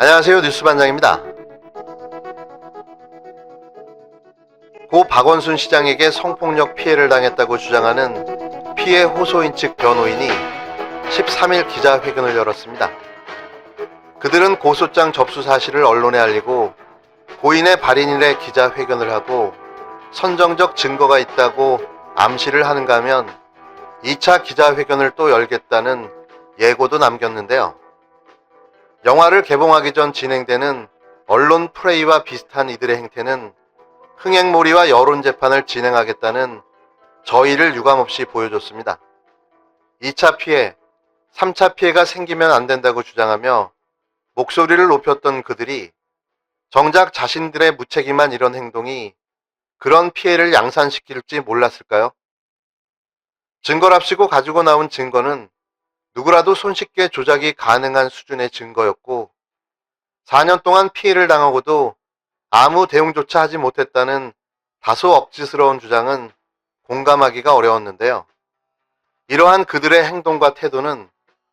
안녕하세요. 뉴스반장입니다. 고 박원순 시장에게 성폭력 피해를 당했다고 주장하는 피해 호소인 측 변호인이 13일 기자회견을 열었습니다. 그들은 고소장 접수 사실을 언론에 알리고 고인의 발인일에 기자회견을 하고 선정적 증거가 있다고 암시를 하는가 하면 2차 기자회견을 또 열겠다는 예고도 남겼는데요. 영화를 개봉하기 전 진행되는 언론 프레이와 비슷한 이들의 행태는 흥행몰이와 여론재판을 진행하겠다는 저의를 유감없이 보여줬습니다. 2차 피해, 3차 피해가 생기면 안 된다고 주장하며 목소리를 높였던 그들이 정작 자신들의 무책임한 이런 행동이 그런 피해를 양산시킬지 몰랐을까요? 증거랍시고 가지고 나온 증거는 누구라도 손쉽게 조작이 가능한 수준의 증거였고 4년 동안 피해를 당하고도 아무 대응조차 하지 못했다는 다소 억지스러운 주장은 공감하기가 어려웠는데요. 이러한 그들의 행동과 태도는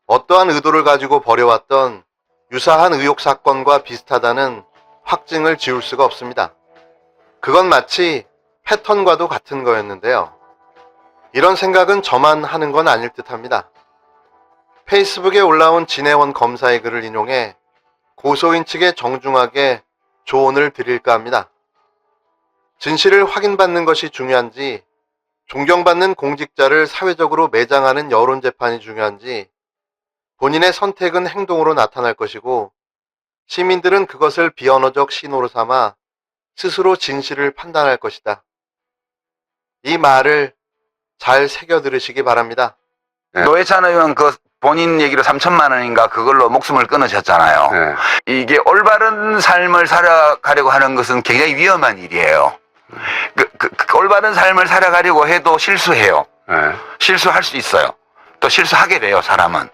어떠한 의도를 가지고 벌여왔던 유사한 의혹 사건과 비슷하다는 확증을 지울 수가 없습니다. 그건 마치 패턴과도 같은 거였는데요. 이런 생각은 저만 하는 건 아닐 듯합니다. 페이스북에 올라온 진해원 검사의 글을 인용해 고소인 측에 정중하게 조언을 드릴까 합니다. 진실을 확인받는 것이 중요한지, 존경받는 공직자를 사회적으로 매장하는 여론재판이 중요한지, 본인의 선택은 행동으로 나타날 것이고, 시민들은 그것을 비언어적 신호로 삼아 스스로 진실을 판단할 것이다. 이 말을 잘 새겨 들으시기 바랍니다. 노회찬 의원 그 본인 얘기로 3천만 원인가 그걸로 목숨을 끊으셨잖아요. 네. 이게 올바른 삶을 살아가려고 하는 것은 굉장히 위험한 일이에요. 올바른 삶을 살아가려고 해도 실수해요. 네. 실수할 수 있어요. 또 실수하게 돼요, 사람은.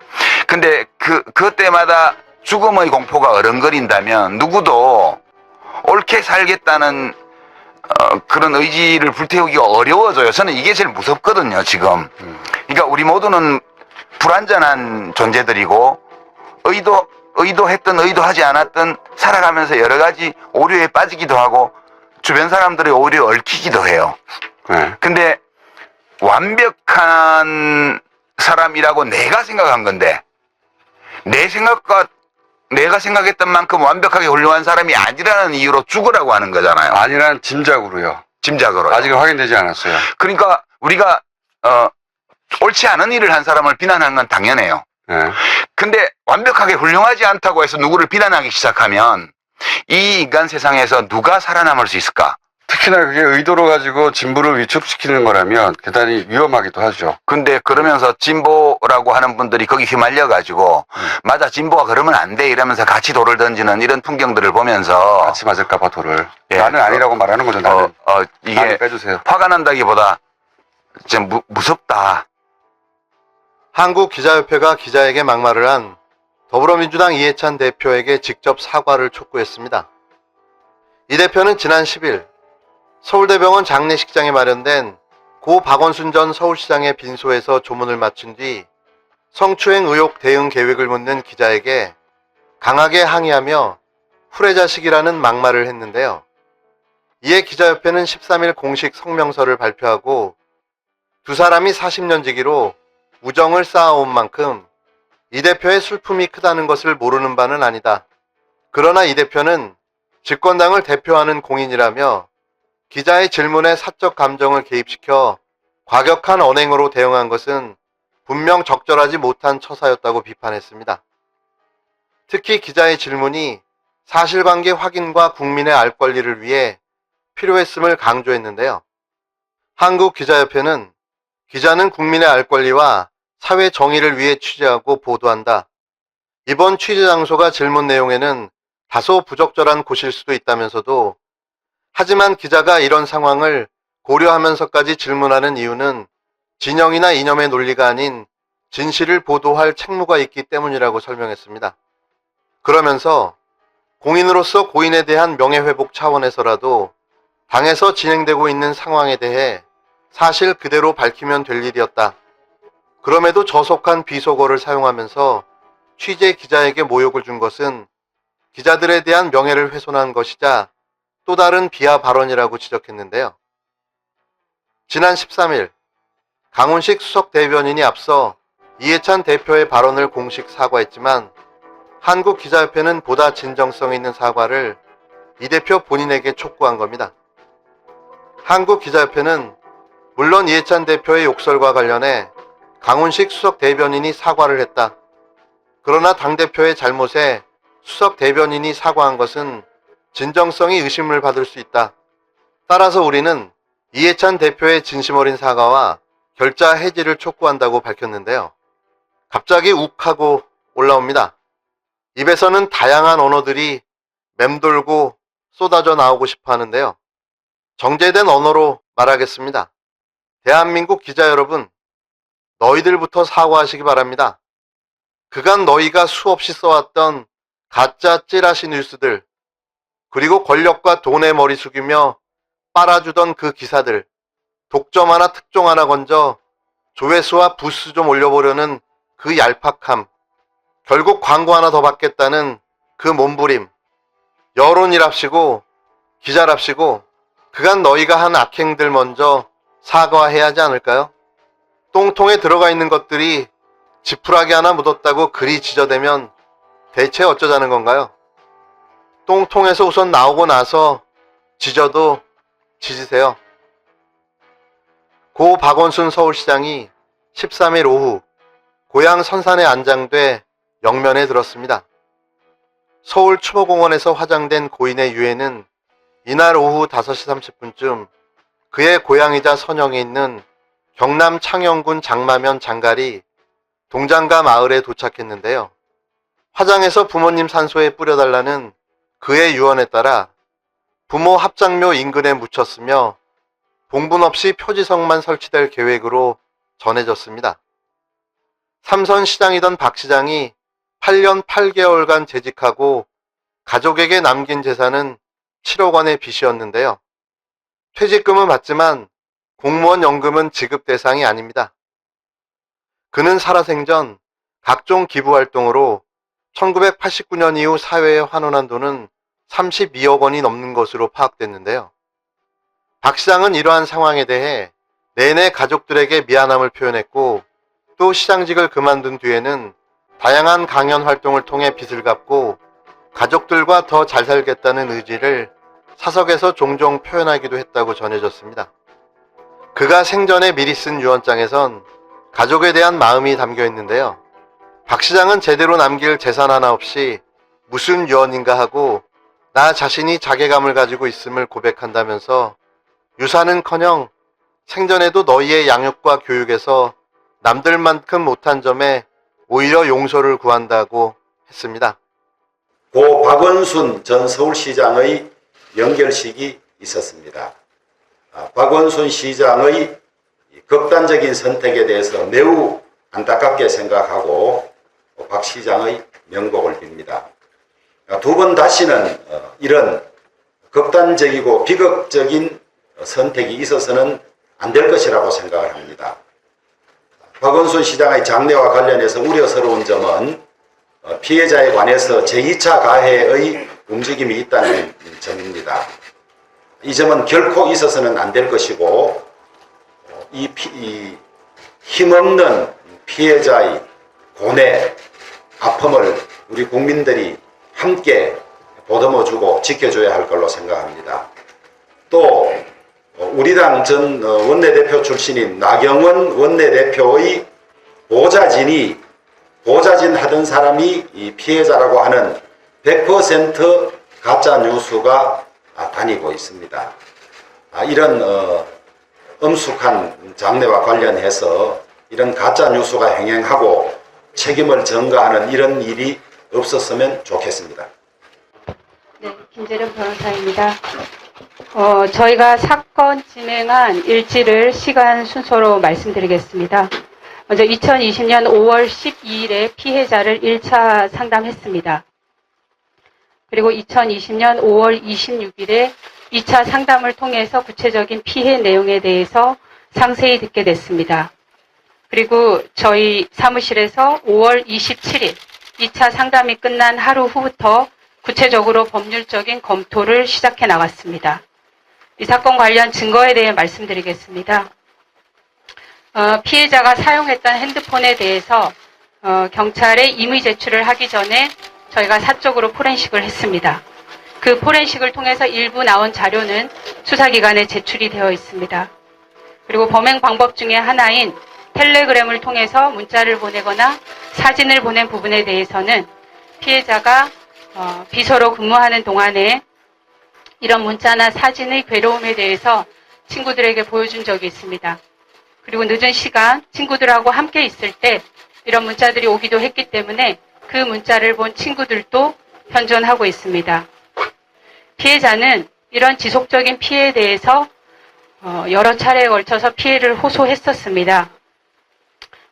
근데 그때마다 죽음의 공포가 어른거린다면 누구도 옳게 살겠다는 그런 의지를 불태우기가 어려워져요. 저는 이게 제일 무섭거든요, 지금. 그러니까 우리 모두는 불완전한 존재들이고 의도했든 의도하지 않았든 살아가면서 여러 가지 오류에 빠지기도 하고 주변 사람들의 오류에 얽히기도 해요. 근데 완벽한 사람이라고 내가 생각한 건데 내가 생각했던 만큼 완벽하게 훌륭한 사람이 아니라는 이유로 죽으라고 하는 거잖아요. 아니란 짐작으로요. 짐작으로. 아직은 확인되지 않았어요. 그러니까 우리가 옳지 않은 일을 한 사람을 비난하는 건 당연해요. 네. 근데 완벽하게 훌륭하지 않다고 해서 누구를 비난하기 시작하면 이 인간 세상에서 누가 살아남을 수 있을까? 특히나 그게 의도로 가지고 진보를 위축시키는 거라면 대단히 위험하기도 하죠. 근데 그러면서 진보라고 하는 분들이 거기 휘말려가지고 맞아, 진보가 그러면 안 돼 이러면서 같이 돌을 던지는 이런 풍경들을 보면서 같이 맞을까봐 돌을. 예, 나는 아니라고 말하는 거죠. 나는. 이게 나는 빼주세요. 화가 난다기보다 좀 무섭다. 한국기자협회가 기자에게 막말을 한 더불어민주당 이해찬 대표에게 직접 사과를 촉구했습니다. 이 대표는 지난 10일 서울대병원 장례식장에 마련된 고 박원순 전 서울시장의 빈소에서 조문을 마친 뒤 성추행 의혹 대응 계획을 묻는 기자에게 강하게 항의하며 후레자식이라는 막말을 했는데요. 이에 기자협회는 13일 공식 성명서를 발표하고 두 사람이 40년 지기로 우정을 쌓아온 만큼 이 대표의 슬픔이 크다는 것을 모르는 바는 아니다. 그러나 이 대표는 집권당을 대표하는 공인이라며 기자의 질문에 사적 감정을 개입시켜 과격한 언행으로 대응한 것은 분명 적절하지 못한 처사였다고 비판했습니다. 특히 기자의 질문이 사실관계 확인과 국민의 알 권리를 위해 필요했음을 강조했는데요. 한국기자협회는 기자는 국민의 알 권리와 사회 정의를 위해 취재하고 보도한다. 이번 취재 장소가 질문 내용에는 다소 부적절한 곳일 수도 있다면서도 하지만 기자가 이런 상황을 고려하면서까지 질문하는 이유는 진영이나 이념의 논리가 아닌 진실을 보도할 책무가 있기 때문이라고 설명했습니다. 그러면서 공인으로서 고인에 대한 명예회복 차원에서라도 당에서 진행되고 있는 상황에 대해 사실 그대로 밝히면 될 일이었다. 그럼에도 저속한 비속어를 사용하면서 취재 기자에게 모욕을 준 것은 기자들에 대한 명예를 훼손한 것이자 또 다른 비하 발언이라고 지적했는데요. 지난 13일 강훈식 수석 대변인이 앞서 이해찬 대표의 발언을 공식 사과했지만 한국기자협회는 보다 진정성 있는 사과를 이 대표 본인에게 촉구한 겁니다. 한국기자협회는 물론 이해찬 대표의 욕설과 관련해 강훈식 수석 대변인이 사과를 했다. 그러나 당대표의 잘못에 수석 대변인이 사과한 것은 진정성이 의심을 받을 수 있다. 따라서 우리는 이해찬 대표의 진심 어린 사과와 결자 해지를 촉구한다고 밝혔는데요. 갑자기 욱하고 올라옵니다. 입에서는 다양한 언어들이 맴돌고 쏟아져 나오고 싶어 하는데요. 정제된 언어로 말하겠습니다. 대한민국 기자 여러분, 너희들부터 사과하시기 바랍니다. 그간 너희가 수없이 써왔던 가짜 찌라시 뉴스들, 그리고 권력과 돈에 머리 숙이며 빨아주던 그 기사들, 독점 하나 특종 하나 건져 조회수와 부수 좀 올려보려는 그 얄팍함, 결국 광고 하나 더 받겠다는 그 몸부림, 여론이랍시고 기자랍시고 그간 너희가 한 악행들 먼저 사과해야 하지 않을까요? 똥통에 들어가 있는 것들이 지푸라기 하나 묻었다고 그리 지저대면 대체 어쩌자는 건가요? 똥통에서 우선 나오고 나서 지져도 지지세요. 고 박원순 서울시장이 13일 오후 고향 선산에 안장돼 영면에 들었습니다. 서울 추모공원에서 화장된 고인의 유해는 이날 오후 5시 30분쯤 그의 고향이자 선영에 있는 경남 창녕군 장마면 장갈이 동장가 마을에 도착했는데요. 화장해서 부모님 산소에 뿌려달라는 그의 유언에 따라 부모 합장묘 인근에 묻혔으며 봉분 없이 표지성만 설치될 계획으로 전해졌습니다. 삼선 시장이던 박 시장이 8년 8개월간 재직하고 가족에게 남긴 재산은 7억 원의 빚이었는데요. 퇴직금은 받지만 공무원 연금은 지급 대상이 아닙니다. 그는 살아생전 각종 기부활동으로 1989년 이후 사회에 환원한 돈은 32억 원이 넘는 것으로 파악됐는데요. 박 시장은 이러한 상황에 대해 내내 가족들에게 미안함을 표현했고 또 시장직을 그만둔 뒤에는 다양한 강연 활동을 통해 빚을 갚고 가족들과 더 잘 살겠다는 의지를 사석에서 종종 표현하기도 했다고 전해졌습니다. 그가 생전에 미리 쓴 유언장에선 가족에 대한 마음이 담겨 있는데요. 박 시장은 제대로 남길 재산 하나 없이 무슨 유언인가 하고 나 자신이 자괴감을 가지고 있음을 고백한다면서 유산은커녕 생전에도 너희의 양육과 교육에서 남들만큼 못한 점에 오히려 용서를 구한다고 했습니다. 고 박원순 전 서울시장의 연결식이 있었습니다. 박원순 시장의 극단적인 선택에 대해서 매우 안타깝게 생각하고 박 시장의 명복을 빕니다. 두 번 다시는 이런 극단적이고 비극적인 선택이 있어서는 안 될 것이라고 생각을 합니다. 박원순 시장의 장례와 관련해서 우려스러운 점은 피해자에 관해서 제2차 가해의 움직임이 있다는 점입니다. 이 점은 결코 있어서는 안 될 것이고 이 힘없는 피해자의 고뇌, 아픔을 우리 국민들이 함께 보듬어주고 지켜줘야 할 걸로 생각합니다. 또 우리 당 전 원내대표 출신인 나경원 원내대표의 보좌진 하던 사람이 이 피해자라고 하는 100% 가짜 뉴스가 다니고 있습니다. 이런 엄숙한 장례와 관련해서 이런 가짜 뉴스가 행행하고 책임을 전가하는 이런 일이 없었으면 좋겠습니다. 네, 김재련 변호사입니다. 저희가 사건 진행한 일지를 시간 순서로 말씀드리겠습니다. 먼저 2020년 5월 12일에 피해자를 1차 상담했습니다. 그리고 2020년 5월 26일에 2차 상담을 통해서 구체적인 피해 내용에 대해서 상세히 듣게 됐습니다. 그리고 저희 사무실에서 5월 27일 2차 상담이 끝난 하루 후부터 구체적으로 법률적인 검토를 시작해 나갔습니다. 이 사건 관련 증거에 대해 말씀드리겠습니다. 피해자가 사용했던 핸드폰에 대해서 경찰에 임의 제출을 하기 전에 저희가 사적으로 포렌식을 했습니다. 그 포렌식을 통해서 일부 나온 자료는 수사기관에 제출이 되어 있습니다. 그리고 범행 방법 중에 하나인 텔레그램을 통해서 문자를 보내거나 사진을 보낸 부분에 대해서는 피해자가 비서로 근무하는 동안에 이런 문자나 사진의 괴로움에 대해서 친구들에게 보여준 적이 있습니다. 그리고 늦은 시간 친구들하고 함께 있을 때 이런 문자들이 오기도 했기 때문에 그 문자를 본 친구들도 현존하고 있습니다. 피해자는 이런 지속적인 피해에 대해서 여러 차례에 걸쳐서 피해를 호소했었습니다.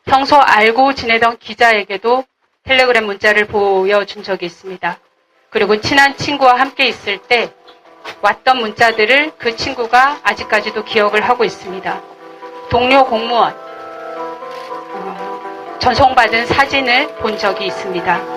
평소 알고 지내던 기자에게도 텔레그램 문자를 보여준 적이 있습니다. 그리고 친한 친구와 함께 있을 때 왔던 문자들을 그 친구가 아직까지도 기억을 하고 있습니다. 동료 공무원 전송받은 사진을 본 적이 있습니다.